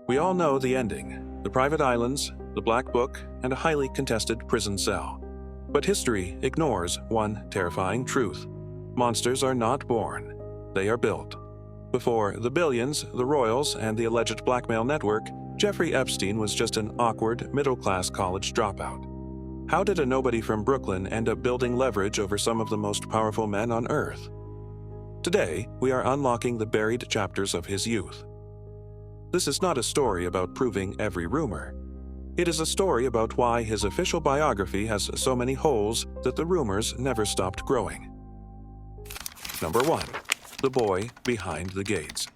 We all know the ending: the private islands, the black book, and a highly contested prison cell. But history ignores one terrifying truth. Monsters are not born, they are built. Before the billions, the royals, and the alleged blackmail network, Jeffrey Epstein was just an awkward, middle-class college dropout. How did a nobody from Brooklyn end up building leverage over some of the most powerful men on Earth? Today, we are unlocking the buried chapters of his youth. This is not a story about proving every rumor. It is a story about why his official biography has so many holes that the rumors never stopped growing. Number 1. The boy behind the gates.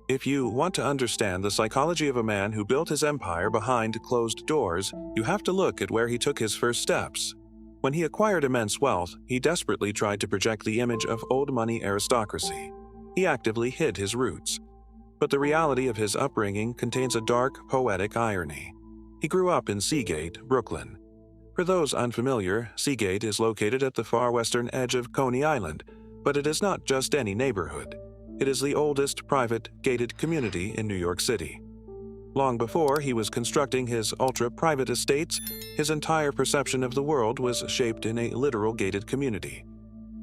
If you want to understand the psychology of a man who built his empire behind closed doors, you have to look at where he took his first steps. When he acquired immense wealth, he desperately tried to project the image of old money aristocracy. He actively hid his roots. But the reality of his upbringing contains a dark, poetic irony. He grew up in Seagate, Brooklyn. For those unfamiliar, Seagate is located at the far western edge of Coney Island, but it is not just any neighborhood. It is the oldest private, gated community in New York City. Long before he was constructing his ultra-private estates, his entire perception of the world was shaped in a literal gated community.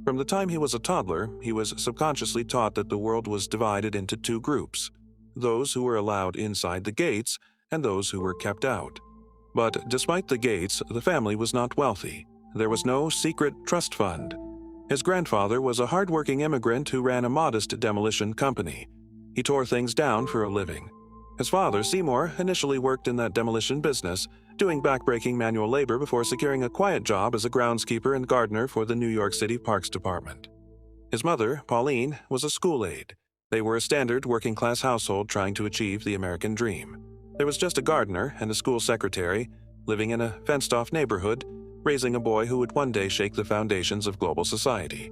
From the time he was a toddler, he was subconsciously taught that the world was divided into two groups: those who were allowed inside the gates and those who were kept out. But despite the gates, the family was not wealthy. There was no secret trust fund. His grandfather was a hardworking immigrant who ran a modest demolition company. He tore things down for a living. His father, Seymour, initially worked in that demolition business, doing backbreaking manual labor before securing a quiet job as a groundskeeper and gardener for the New York City Parks Department. His mother, Pauline, was a school aide. They were a standard working-class household trying to achieve the American dream. There was just a gardener and a school secretary, living in a fenced-off neighborhood, raising a boy who would one day shake the foundations of global society.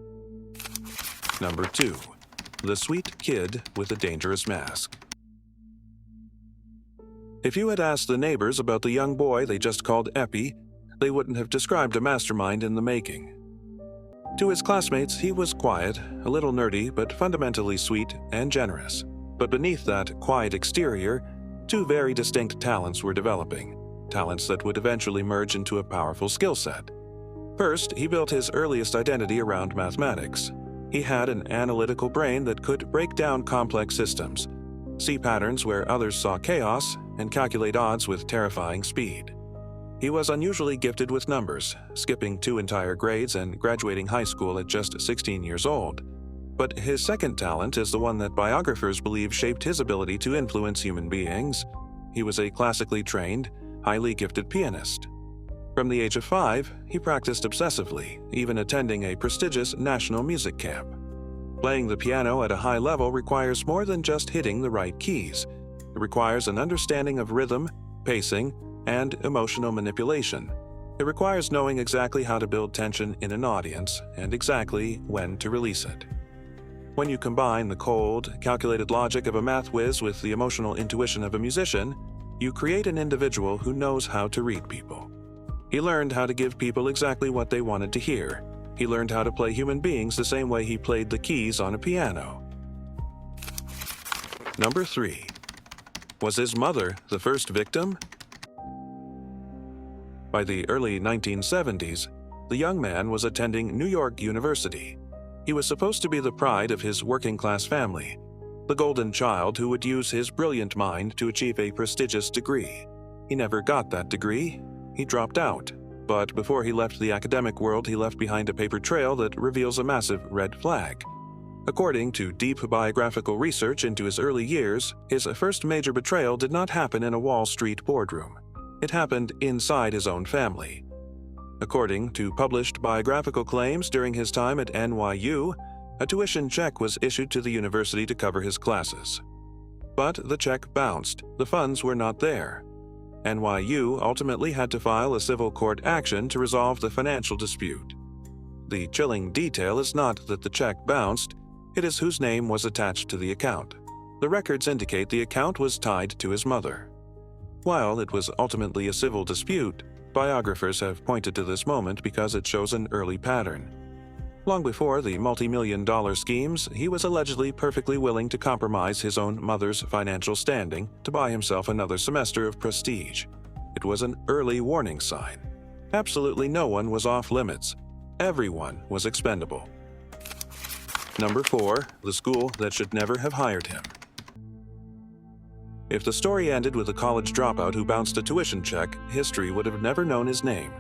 Number 2. The sweet kid with a dangerous mask. If you had asked the neighbors about the young boy they just called Epi, they wouldn't have described a mastermind in the making. To his classmates, he was quiet, a little nerdy, but fundamentally sweet and generous. But beneath that quiet exterior, two very distinct talents were developing. Talents that would eventually merge into a powerful skill set. First, he built his earliest identity around mathematics. He had an analytical brain that could break down complex systems, see patterns where others saw chaos, and calculate odds with terrifying speed. He was unusually gifted with numbers, skipping 2 entire grades and graduating high school at just 16 years old. But his second talent is the one that biographers believe shaped his ability to influence human beings. He was a classically trained, highly gifted pianist. From the age of 5, he practiced obsessively, even attending a prestigious national music camp. Playing the piano at a high level requires more than just hitting the right keys. It requires an understanding of rhythm, pacing, and emotional manipulation. It requires knowing exactly how to build tension in an audience and exactly when to release it. When you combine the cold, calculated logic of a math whiz with the emotional intuition of a musician, you create an individual who knows how to read people. He learned how to give people exactly what they wanted to hear. He learned how to play human beings the same way he played the keys on a piano. Number 3. Was his mother the first victim? By the early 1970s, the young man was attending New York University. He was supposed to be the pride of his working-class family, the golden child who would use his brilliant mind to achieve a prestigious degree. He never got that degree. He dropped out. But before he left the academic world, he left behind a paper trail that reveals a massive red flag. According to deep biographical research into his early years, his first major betrayal did not happen in a Wall Street boardroom. It happened inside his own family. According to published biographical claims during his time at NYU, a tuition check was issued to the university to cover his classes. But the check bounced. The funds were not there. NYU ultimately had to file a civil court action to resolve the financial dispute. The chilling detail is not that the check bounced, it is whose name was attached to the account. The records indicate the account was tied to his mother. While it was ultimately a civil dispute, biographers have pointed to this moment because it shows an early pattern. Long before the multi-million-dollar schemes, he was allegedly perfectly willing to compromise his own mother's financial standing to buy himself another semester of prestige. It was an early warning sign. Absolutely no one was off limits. Everyone was expendable. Number 4. The school that should never have hired him. If the story ended with a college dropout who bounced a tuition check, history would have never known his name.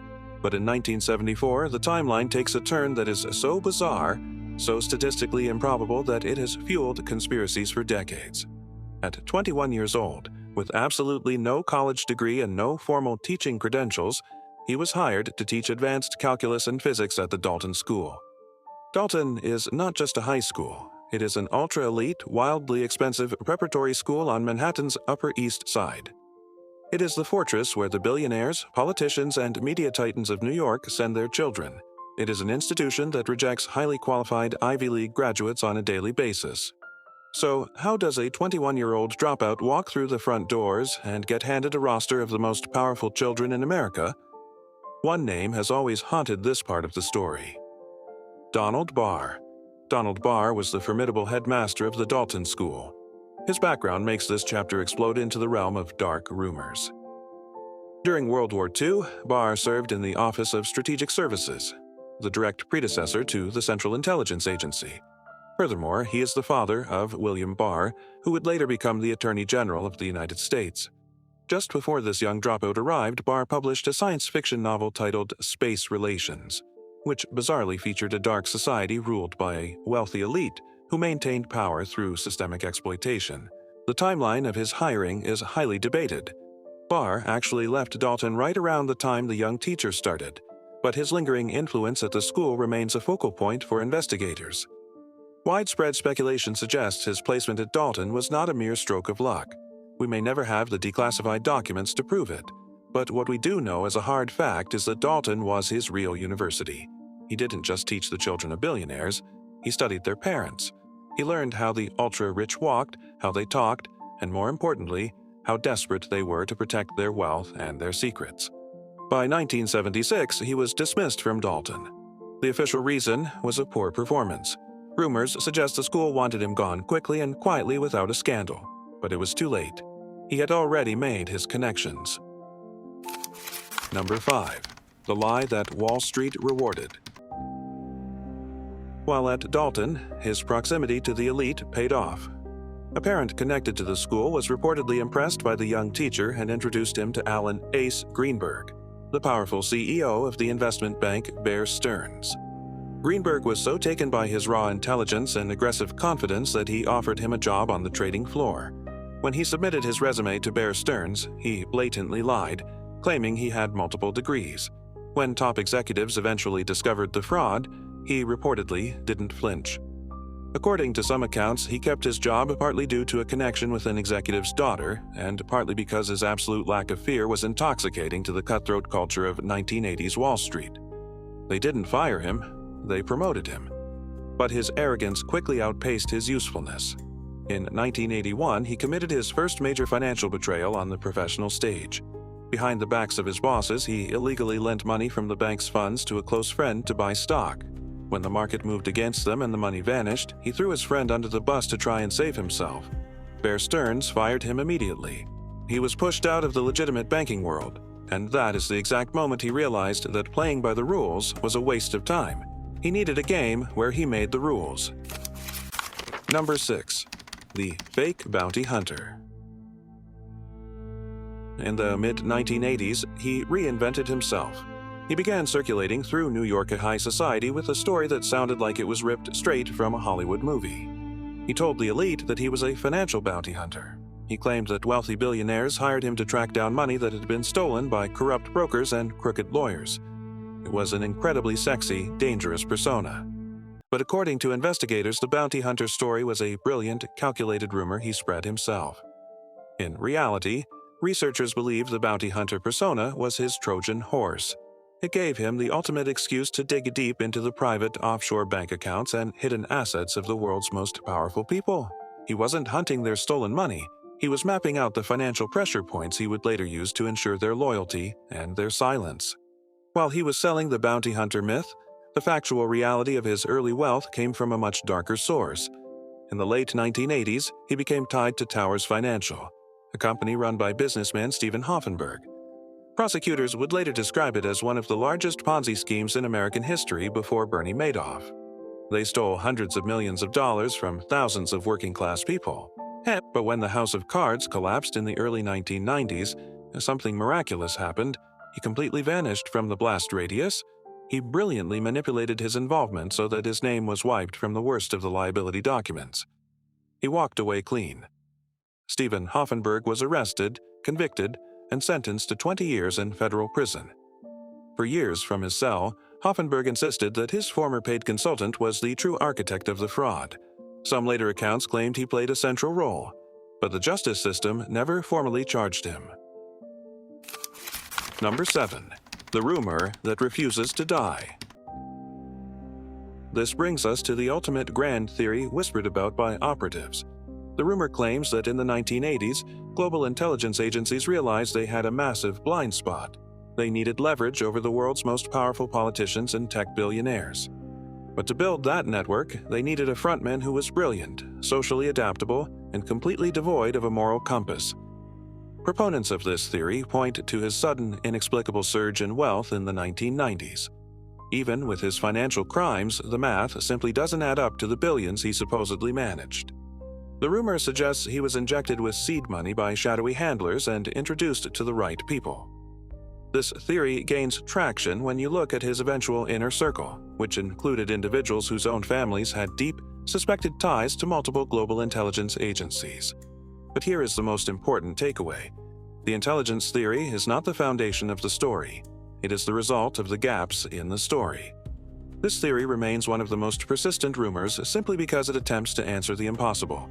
But in 1974, the timeline takes a turn that is so bizarre, so statistically improbable that it has fueled conspiracies for decades. At 21 years old, with absolutely no college degree and no formal teaching credentials, he was hired to teach advanced calculus and physics at the Dalton School. Dalton is not just a high school. It is an ultra-elite, wildly expensive preparatory school on Manhattan's Upper East Side. It is the fortress where the billionaires, politicians, and media titans of New York send their children. It is an institution that rejects highly qualified Ivy League graduates on a daily basis. So, how does a 21-year-old dropout walk through the front doors and get handed a roster of the most powerful children in America? One name has always haunted this part of the story: Donald Barr. Donald Barr was the formidable headmaster of the Dalton School. His background makes this chapter explode into the realm of dark rumors. During World War II, Barr served in the Office of Strategic Services, the direct predecessor to the Central Intelligence Agency. Furthermore, he is the father of William Barr, who would later become the Attorney General of the United States. Just before this young dropout arrived, Barr published a science fiction novel titled Space Relations, which bizarrely featured a dark society ruled by a wealthy elite who maintained power through systemic exploitation. The timeline of his hiring is highly debated. Barr actually left Dalton right around the time the young teacher started, but his lingering influence at the school remains a focal point for investigators. Widespread speculation suggests his placement at Dalton was not a mere stroke of luck. We may never have the declassified documents to prove it, but what we do know as a hard fact is that Dalton was his real university. He didn't just teach the children of billionaires, he studied their parents. He learned how the ultra-rich walked, how they talked, and more importantly, how desperate they were to protect their wealth and their secrets. By 1976, he was dismissed from Dalton. The official reason was a poor performance. Rumors suggest the school wanted him gone quickly and quietly without a scandal, but it was too late. He had already made his connections. Number 5. The lie that Wall Street rewarded. While at Dalton, his proximity to the elite paid off. A parent connected to the school was reportedly impressed by the young teacher and introduced him to Alan Ace Greenberg, the powerful CEO of the investment bank Bear Stearns. Greenberg was so taken by his raw intelligence and aggressive confidence that he offered him a job on the trading floor. When he submitted his resume to Bear Stearns, he blatantly lied, claiming he had multiple degrees. When top executives eventually discovered the fraud, he reportedly didn't flinch. According to some accounts, he kept his job partly due to a connection with an executive's daughter, and partly because his absolute lack of fear was intoxicating to the cutthroat culture of 1980s Wall Street. They didn't fire him, they promoted him. But his arrogance quickly outpaced his usefulness. In 1981, he committed his first major financial betrayal on the professional stage. Behind the backs of his bosses, he illegally lent money from the bank's funds to a close friend to buy stock. When the market moved against them and the money vanished, he threw his friend under the bus to try and save himself. Bear Stearns fired him immediately. He was pushed out of the legitimate banking world, and that is the exact moment he realized that playing by the rules was a waste of time. He needed a game where he made the rules. Number 6. The Fake Bounty Hunter. In the mid-1980s, he reinvented himself. He began circulating through New York high society with a story that sounded like it was ripped straight from a Hollywood movie. He told the elite that he was a financial bounty hunter. He claimed that wealthy billionaires hired him to track down money that had been stolen by corrupt brokers and crooked lawyers. It was an incredibly sexy, dangerous persona. But according to investigators, the bounty hunter story was a brilliant, calculated rumor he spread himself. In reality, researchers believe the bounty hunter persona was his Trojan horse. It gave him the ultimate excuse to dig deep into the private offshore bank accounts and hidden assets of the world's most powerful people. He wasn't hunting their stolen money. He was mapping out the financial pressure points he would later use to ensure their loyalty and their silence. While he was selling the bounty hunter myth, The factual reality of his early wealth came from a much darker source. In the late 1980s, he became tied to Towers Financial, a company run by businessman Stephen Hoffenberg. Prosecutors would later describe it as one of the largest Ponzi schemes in American history before Bernie Madoff. They stole hundreds of millions of dollars from thousands of working-class people. But when the House of Cards collapsed in the early 1990s, something miraculous happened. He completely vanished from the blast radius. He brilliantly manipulated his involvement so that his name was wiped from the worst of the liability documents. He walked away clean. Stephen Hoffenberg was arrested, convicted, and sentenced to 20 years in federal prison. For years from his cell, Hoffenberg insisted that his former paid consultant was the true architect of the fraud. Some later accounts claimed he played a central role, but the justice system never formally charged him. Number 7. The rumor that refuses to die. This brings us to the ultimate grand theory whispered about by operatives. The rumor claims that in the 1980s, global intelligence agencies realized they had a massive blind spot. They needed leverage over the world's most powerful politicians and tech billionaires. But to build that network, they needed a frontman who was brilliant, socially adaptable, and completely devoid of a moral compass. Proponents of this theory point to his sudden, inexplicable surge in wealth in the 1990s. Even with his financial crimes, the math simply doesn't add up to the billions he supposedly managed. The rumor suggests he was injected with seed money by shadowy handlers and introduced to the right people. This theory gains traction when you look at his eventual inner circle, which included individuals whose own families had deep, suspected ties to multiple global intelligence agencies. But here is the most important takeaway. The intelligence theory is not the foundation of the story. It is the result of the gaps in the story. This theory remains one of the most persistent rumors simply because it attempts to answer the impossible.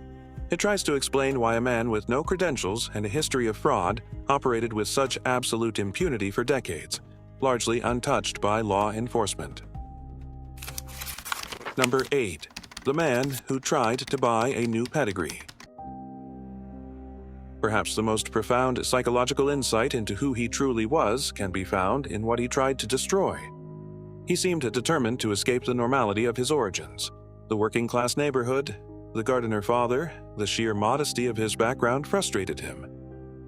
It tries to explain why a man with no credentials and a history of fraud operated with such absolute impunity for decades, largely untouched by law enforcement. Number 8. The man who tried to buy a new pedigree. Perhaps the most profound psychological insight into who he truly was can be found in what he tried to destroy. He seemed determined to escape the normality of his origins. The working-class neighborhood, the gardener father, the sheer modesty of his background frustrated him.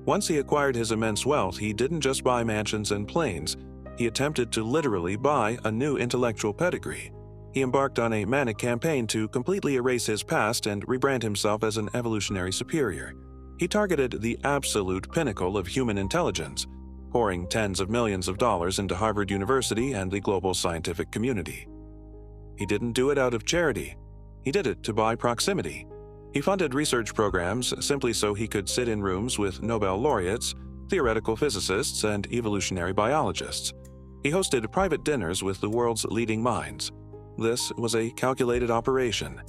Once he acquired his immense wealth, he didn't just buy mansions and planes. He attempted to literally buy a new intellectual pedigree. He embarked on a manic campaign to completely erase his past and rebrand himself as an evolutionary superior. He targeted the absolute pinnacle of human intelligence, pouring tens of millions of dollars into Harvard University and the global scientific community. He didn't do it out of charity. He did it to buy proximity. He funded research programs simply so he could sit in rooms with Nobel laureates, theoretical physicists, and evolutionary biologists. He hosted private dinners with the world's leading minds. This was a calculated operation.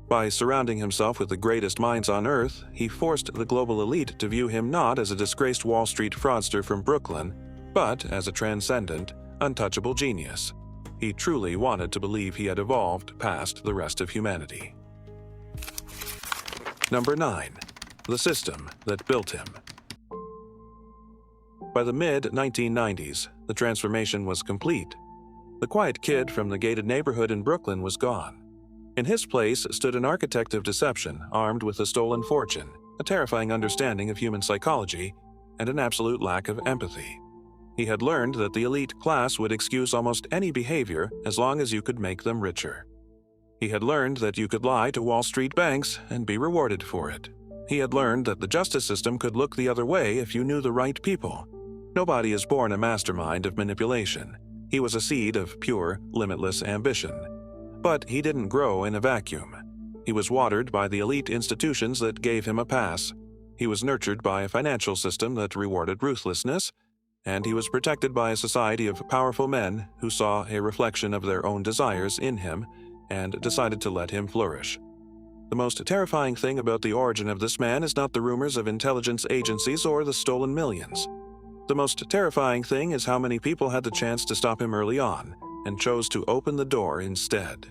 By surrounding himself with the greatest minds on Earth, he forced the global elite to view him not as a disgraced Wall Street fraudster from Brooklyn, but as a transcendent, untouchable genius. He truly wanted to believe he had evolved past the rest of humanity. Number 9. The system that built him. By the mid-1990s, the transformation was complete. The quiet kid from the gated neighborhood in Brooklyn was gone. In his place stood an architect of deception armed with a stolen fortune, a terrifying understanding of human psychology, and an absolute lack of empathy. He had learned that the elite class would excuse almost any behavior as long as you could make them richer. He had learned that you could lie to Wall Street banks and be rewarded for it. He had learned that the justice system could look the other way if you knew the right people. Nobody is born a mastermind of manipulation. He was a seed of pure, limitless ambition. But he didn't grow in a vacuum. He was watered by the elite institutions that gave him a pass. He was nurtured by a financial system that rewarded ruthlessness, and he was protected by a society of powerful men who saw a reflection of their own desires in him and decided to let him flourish. The most terrifying thing about the origin of this man is not the rumors of intelligence agencies or the stolen millions. The most terrifying thing is how many people had the chance to stop him early on and chose to open the door instead.